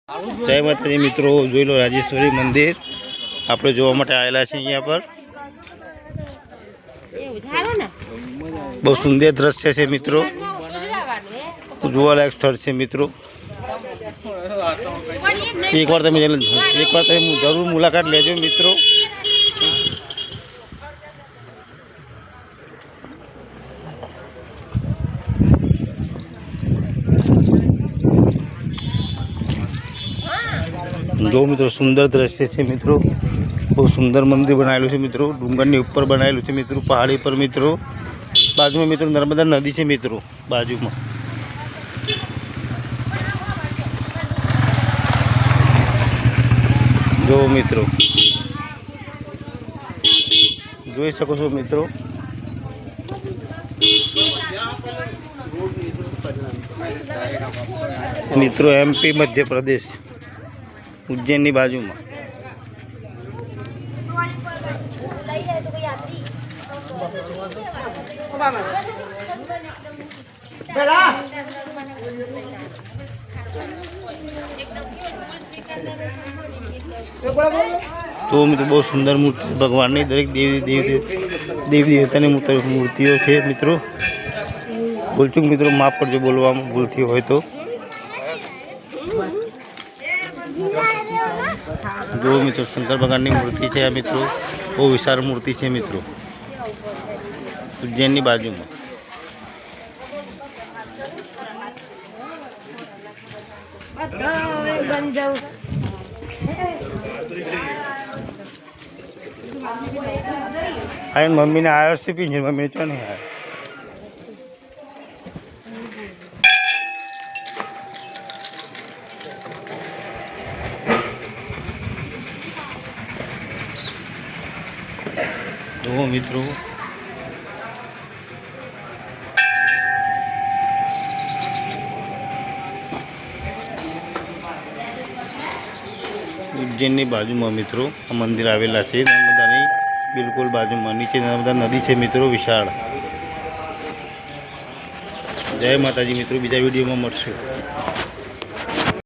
जय माताजी मित्रों, જોઈ લો રાજેશ્વરી મંદિર આપણે જોવા માટે આવેલા છે। અહીંયા પર બહુ સુંદર દ્રશ્ય છે મિત્રો, જોવાલાયક સ્થળ છે મિત્રો। એકવાર તમે જરૂર મુલાકાત લેજો મિત્રો। जो मित्रों सुंदर दृश्य है मित्रों, बहुत सुंदर मंदिर बनाएलू है मित्रों। डूंगरनी ऊपर बनाएलू है मित्रों, पहाड़ी पर मित्रों। बाजू में मित्रों नर्मदा नदी है मित्रों, बाजू में जो मित्रों જોઈ શકો છો મિત્રો। मित्रों एमपी मध्य प्रदेश उज्जैन की बाजू में तो मित्रों बहुत सुंदर मूर्ति भगवान ने दरेक देवी देवता ने मूर्तिओ है मित्रों। भूलचूक मित्रों माफ करजो बोलवा भूल थी हो तो। जो मित्रों शंकर भगवान की मूर्ति है मित्रों, वो विशाल मूर्ति है मित्रों, उज्जैन की बाजू में। आयन मम्मी ने आया से पीछे मम्मी ने नहीं आया। तो मित्रों उज्जैन की बाजू में मित्रों मंदिर आवेला है। नर्मदा नहीं बिल्कुल बाजू में नीचे नर्मदा नदी है मित्रों विशाल। जय माताजी मित्रों, बीजा वीडियो में मळशुं।